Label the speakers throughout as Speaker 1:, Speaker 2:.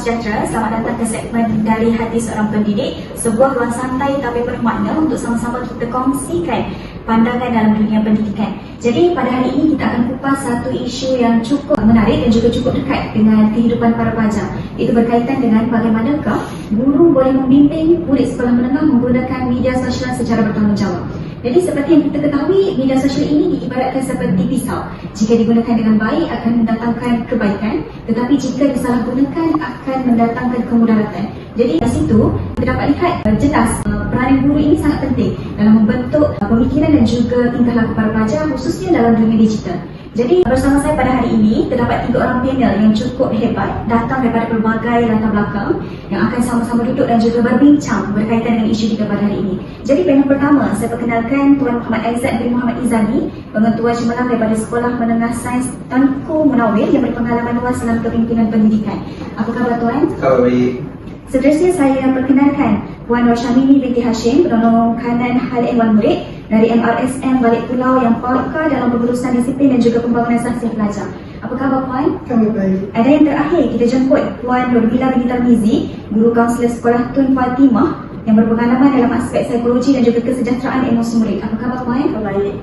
Speaker 1: sejahtera, selamat datang ke segmen Dari Hati Seorang Pendidik, sebuah ruang santai tapi penuh makna untuk sama-sama kita kongsikan pandangan dalam dunia pendidikan. Jadi pada hari ini kita akan kupas satu isu yang cukup menarik dan juga cukup dekat dengan kehidupan para pelajar. Itu berkaitan dengan bagaimanakah guru boleh membimbing murid sekolah menengah menggunakan media sosial secara bertanggungjawab. Jadi seperti yang kita ketahui, media sosial ini diibaratkan seperti pisau. Jika digunakan dengan baik akan mendatangkan kebaikan, tetapi jika disalahgunakan akan mendatangkan kemudaratan. Jadi dari situ kita dapat lihat jelas peranan guru ini sangat penting dalam membentuk pemikiran dan juga tingkah laku para pelajar, khususnya dalam dunia digital. Jadi bersama saya pada hari ini terdapat 3 orang panel yang cukup hebat, datang daripada pelbagai latar belakang yang akan sama-sama duduk dan juga berbincang berkaitan dengan isu kita pada hari ini. Jadi panel pertama, saya perkenalkan Tuan Muhammad Aizat bin Muhammad Izani, Pengetua Cemerlang daripada Sekolah Menengah Sains Tunku Munawir yang berpengalaman luas dalam kepimpinan pendidikan. Apa khabar Tuan?
Speaker 2: Khabar baik.
Speaker 1: Seterusnya saya perkenalkan Puan Roshamini binti Hashim, penolong kanan Hal Ehwal Murid dari MRSM Balik Pulau yang pakar dalam pengurusan disiplin dan juga pembangunan saksi pelajar. Apa khabar Puan?
Speaker 2: Khabar baik.
Speaker 1: Ada yang terakhir, kita jemput Puan Nurbila binti Tarmizi, guru kaunselor Sekolah Tun Fatimah yang berpengalaman dalam aspek psikologi dan juga kesejahteraan emosi murid. Apa khabar Puan?
Speaker 2: Khabar baik.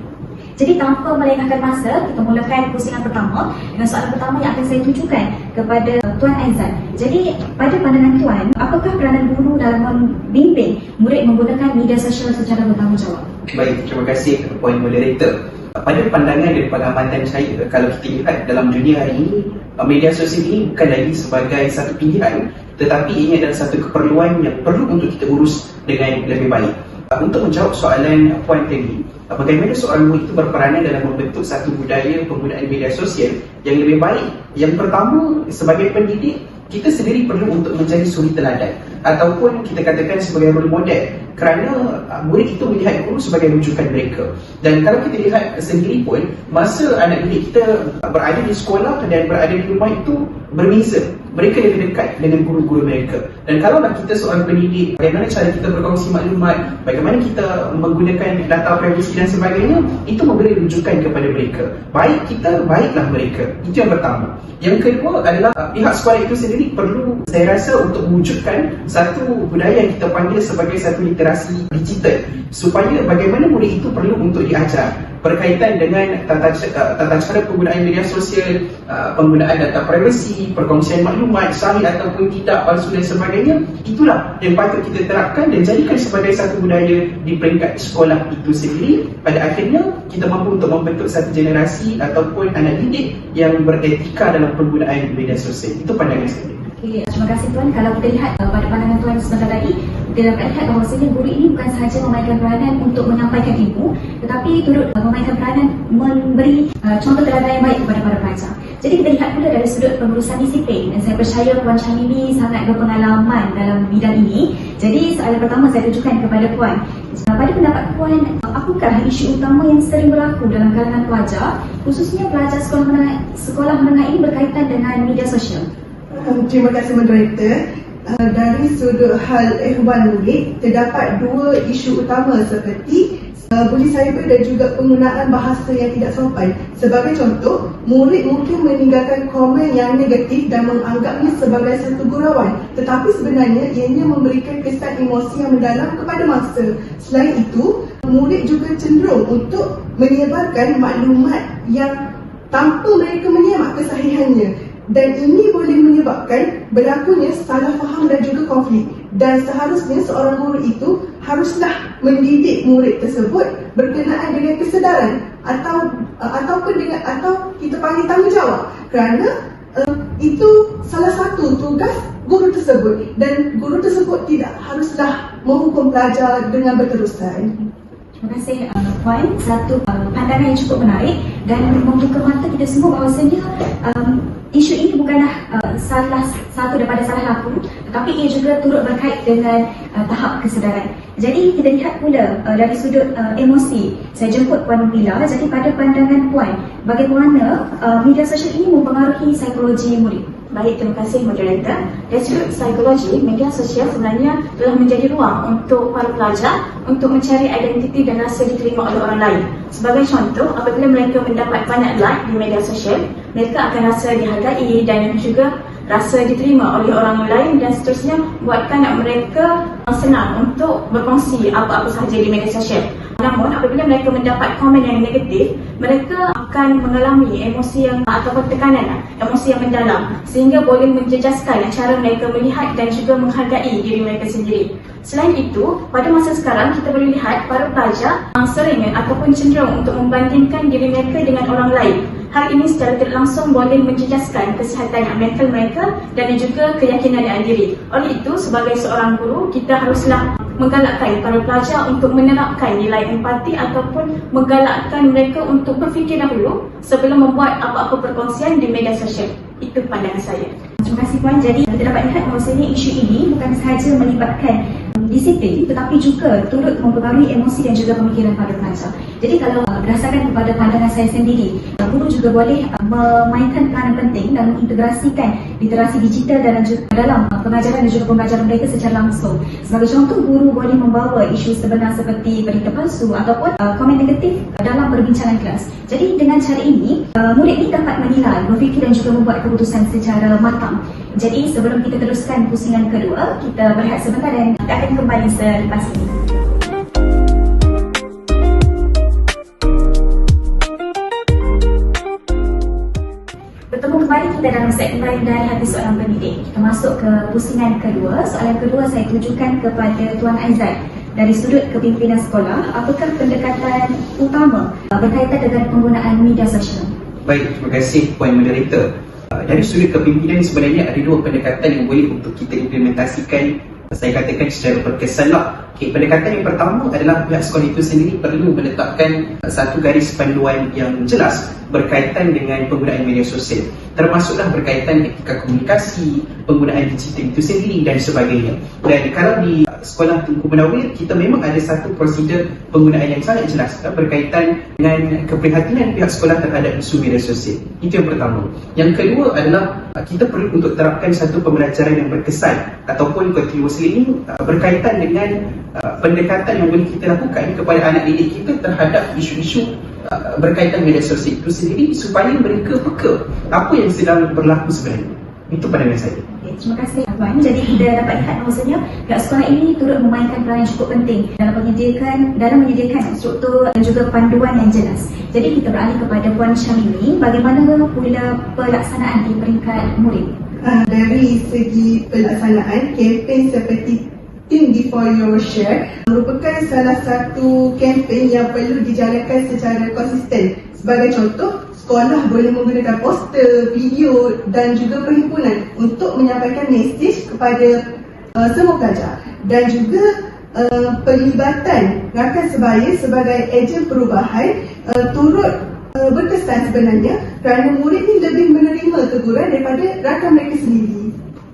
Speaker 1: Jadi tanpa melengahkan masa, kita mulakan pusingan pertama dengan soalan pertama yang akan saya tujukan kepada Tuan Aizat. Jadi pada pandangan Tuan, apakah peranan guru dalam membimbing murid menggunakan media sosial secara bertanggungjawab?
Speaker 2: Baik, terima kasih Puan Moderator. Pada pandangan dan pengamatan saya, kalau kita lihat dalam dunia hari ini, media sosial ini bukan lagi sebagai satu pilihan, tetapi ini adalah satu keperluan yang perlu untuk kita urus dengan lebih baik. Untuk menjawab soalan Puan tadi, bagaimana seorang guru itu berperanan dalam membentuk satu budaya penggunaan media sosial yang lebih baik? Yang pertama, sebagai pendidik, kita sendiri perlu untuk menjadi suri teladan ataupun kita katakan sebagai role model, kerana murid itu melihat guru sebagai rujukan mereka. Dan kalau kita lihat sendiri pun, masa anak didik kita berada di sekolah dan berada di rumah itu berbeza. Mereka lebih dekat dengan guru-guru mereka. Dan kalaulah kita seorang pendidik, bagaimana cara kita berkongsi maklumat, bagaimana kita menggunakan data privasi dan sebagainya, itu memberi rujukan kepada mereka. Baik kita, baiklah mereka. Itu yang pertama. Yang kedua adalah pihak sekolah itu sendiri perlu, saya rasa, untuk mewujudkan satu budaya yang kita panggil sebagai satu literasi digital, supaya bagaimana murid itu perlu untuk diajar berkaitan dengan tata cara penggunaan media sosial, penggunaan data privasi, perkongsian maklumat sahih ataupun tidak, palsu dan sebagainya. Itulah yang patut kita terapkan dan jadikan sebagai satu budaya di peringkat sekolah itu sendiri. Pada akhirnya kita mampu untuk membentuk satu generasi ataupun anak didik yang beretika dalam penggunaan media sosial. Itu pandangan saya.
Speaker 1: Okey, terima kasih Tuan. Kalau kita lihat pada pandangan Tuan sebentar tadi, kita dapat lihat bahawasanya guru ini bukan sahaja memainkan peranan untuk menyampaikan ilmu, tetapi turut memainkan peranan memberi contoh teladan yang baik kepada para pelajar. Jadi kita lihat pula dari sudut pengurusan disiplin, dan saya percaya Puan Syamini sangat berpengalaman dalam bidang ini. Jadi soalan pertama saya tujukan kepada Puan. Pada pendapat Puan, apakah isu utama yang sering berlaku dalam kalangan pelajar, khususnya pelajar sekolah menengah ini berkaitan dengan media sosial?
Speaker 3: Terima kasih Moderator. Dari sudut hal ehwal murid, terdapat 2 isu utama seperti bully cyber dan juga penggunaan bahasa yang tidak sopan. Sebagai contoh, murid mungkin meninggalkan komen yang negatif dan menganggapnya sebagai satu gurauan, tetapi sebenarnya ianya memberikan kesan emosi yang mendalam kepada mangsa. Selain itu, murid juga cenderung untuk menyebarkan maklumat yang tanpa mereka menyemak kesahihannya. Dan ini boleh menyebabkan berlakunya salah faham dan juga konflik. Dan seharusnya seorang guru itu haruslah mendidik murid tersebut berkenaan dengan kesedaran atau kita panggil tanggungjawab, kerana itu salah satu tugas guru tersebut, dan guru tersebut tidak haruslah menghukum pelajar dengan berterusan.
Speaker 1: Terima kasih Puan. Satu pandangan yang cukup menarik dan membuka mata kita semua bahawasanya isu ini bukanlah salah satu daripada salah laku, tetapi ia juga turut berkait dengan tahap kesedaran. Jadi kita lihat pula dari sudut emosi. Saya jemput Puan Nurbila. Jadi pada pandangan Puan, bagaimana media sosial ini mempengaruhi psikologi murid?
Speaker 4: Baik, terima kasih Moderator. Dari sudut psikologi, media sosial sebenarnya telah menjadi ruang untuk para pelajar untuk mencari identiti dan rasa diterima oleh orang lain. Sebagai contoh, apabila mereka mendapat banyak like di media sosial, mereka akan rasa dihargai dan juga rasa diterima oleh orang lain dan seterusnya, buatkan mereka senang untuk berkongsi apa-apa sahaja di media sosial. Namun apabila mereka mendapat komen yang negatif, mereka akan mengalami emosi yang ataupun tekanan, emosi yang mendalam, sehingga boleh menjejaskan cara mereka melihat dan juga menghargai diri mereka sendiri. Selain itu, pada masa sekarang kita boleh lihat para pelajar sering ataupun cenderung untuk membandingkan diri mereka dengan orang lain. Hal ini secara tidak langsung boleh menjejaskan kesihatan mental mereka dan juga keyakinan diri. Oleh itu, sebagai seorang guru, kita haruslah menggalakkan para pelajar untuk menerapkan nilai empati ataupun menggalakkan mereka untuk berfikir dahulu sebelum membuat apa-apa perkongsian di media sosial. Itu pandangan saya.
Speaker 1: Terima kasih Puan. Jadi kita dapat lihat bahawasanya isu ini bukan sahaja melibatkan disiplin tetapi juga turut mempengaruhi emosi dan juga pemikiran pada pelajar. Jadi kalau berdasarkan kepada pandangan saya sendiri, guru juga boleh memainkan peranan penting dalam mengintegrasikan literasi digital dalam pengajaran dan juga pembelajaran mereka secara langsung. Sebagai contoh, guru boleh membawa isu sebenar seperti berita palsu ataupun komen negatif dalam perbincangan kelas. Jadi dengan cara ini, murid ini dapat menilai, berfikir dan juga membuat keputusan secara matang. Jadi sebelum kita teruskan pusingan kedua, kita berehat sebentar dan kita akan kembali selepas ini. Bertemu kembali kita dalam segmen dari hati seorang pendidik. Kita masuk ke pusingan kedua. Soalan kedua saya tujukan kepada Tuan Aizat. Dari sudut kepimpinan sekolah, apakah pendekatan utama berkaitan dengan penggunaan media sosial?
Speaker 2: Baik, terima kasih Puan Moderator. Dari sudut kepimpinan sebenarnya ada dua pendekatan yang boleh untuk kita implementasikan, saya katakan secara berkesan lah. Pendekatan yang pertama adalah pihak sekolah itu sendiri perlu meletakkan satu garis panduan yang jelas berkaitan dengan penggunaan media sosial, termasuklah berkaitan etika komunikasi, penggunaan digital itu sendiri dan sebagainya. Dan kalau di sekolah Tunku Menawir, kita memang ada satu prosedur penggunaan yang sangat jelas berkaitan dengan keprihatinan pihak sekolah terhadap isu media sosial. Itu yang pertama. Yang kedua adalah kita perlu untuk terapkan satu pembelajaran yang berkesan ataupun continuous learning berkaitan dengan pendekatan yang boleh kita lakukan kepada anak didik kita terhadap isu-isu berkaitan media sosial itu sendiri supaya mereka peka apa yang sedang berlaku sebenarnya. Itu pandangan saya.
Speaker 1: Okay, terima kasih Puan. Jadi kita dapat lihat bahawasanya pihak sekolah ini turut memainkan peranan yang cukup penting dalam menyediakan struktur dan juga panduan yang jelas. Jadi kita beralih kepada Puan Syamini. Bagaimana pula pelaksanaan di peringkat murid?
Speaker 3: Dari segi pelaksanaan, kempen seperti Think Before You Share merupakan salah satu kempen yang perlu dijalankan secara konsisten. Sebagai contoh, sekolah boleh menggunakan poster, video dan juga perhimpunan untuk menyampaikan mesej kepada semua pelajar, dan juga perlibatan rakan sebaya sebagai ejen perubahan turut berkesan sebenarnya, kerana murid ni lebih menerima teguran daripada rakan mereka sendiri.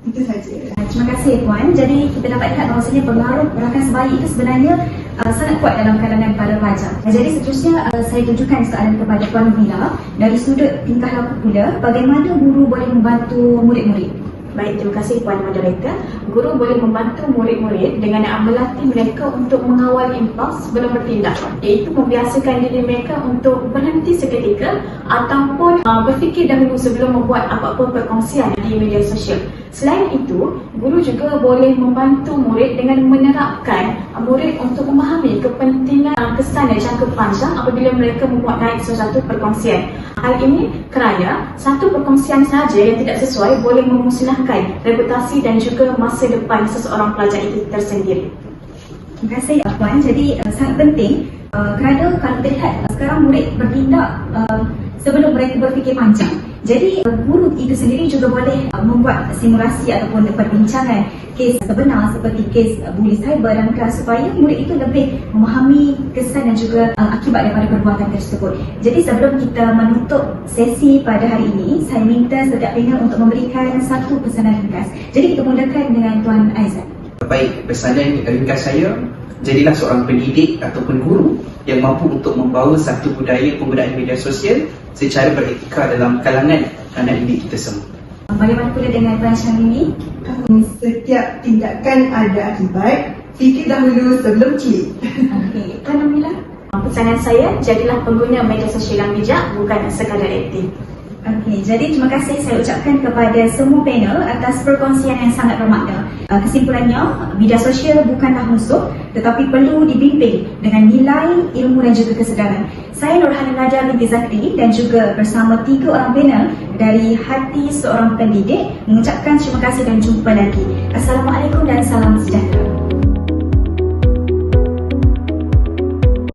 Speaker 3: Itu saja.
Speaker 1: Terima kasih Puan. Jadi kita dapat lihat bahawasanya pengaruh rakan sebaya itu sebenarnya sangat kuat dalam kalangan para pelajar. Jadi seterusnya saya tunjukkan soalan kepada Puan Mila. Dari sudut tingkah laku pula, bagaimana guru boleh membantu murid-murid?
Speaker 4: Baik, terima kasih Puan Moderator. Guru boleh membantu murid-murid dengan melatih mereka untuk mengawal impuls sebelum bertindak, iaitu membiasakan diri mereka untuk berhenti seketika ataupun berfikir dahulu sebelum membuat apa-apa perkongsian di media sosial. Selain itu, guru juga boleh membantu murid dengan menerapkan murid untuk memahami kepentingan kesan dan jangka panjang apabila mereka membuat naik sesuatu perkongsian. Hal ini kerana satu perkongsian saja yang tidak sesuai boleh memusnahkan reputasi dan juga masa depan seseorang pelajar itu tersendiri.
Speaker 1: Terima kasih Puan. Jadi sangat penting kerana kalau kita lihat sekarang murid bertindak sebelum mereka berfikir panjang. Jadi guru itu sendiri juga boleh membuat simulasi ataupun perbincangan kes sebenar seperti kes bully cyber dalam kelas supaya murid itu lebih memahami kesan dan juga akibat daripada perbuatan tersebut. Jadi sebelum kita menutup sesi pada hari ini, saya minta setiap panel untuk memberikan satu pesanan ringkas. Jadi kita mulakan dengan Tuan Aizat.
Speaker 2: Baik, pesanan ringkas saya, jadilah seorang pendidik ataupun guru yang mampu untuk membawa satu budaya penggunaan media sosial secara beretika dalam kalangan anak didik kita semua.
Speaker 1: Bagaimana pula dengan Puan Syamini?
Speaker 3: Setiap tindakan ada akibat, fikir dahulu sebelum klik.
Speaker 1: Okey, Tuan Amila?
Speaker 4: Pesanan saya, jadilah pengguna media sosial yang bijak, bukan sekadar aktif.
Speaker 1: Okey, jadi terima kasih saya ucapkan kepada semua panel atas perkongsian yang sangat bermakna. Kesimpulannya, media sosial bukanlah musuh tetapi perlu dibimbing dengan nilai, ilmu dan juga kesedaran. Saya Nurhana Nadia binti Zakri dan juga bersama 3 orang panel dari Hati Seorang Pendidik mengucapkan terima kasih dan jumpa lagi. Assalamualaikum dan salam sejahtera.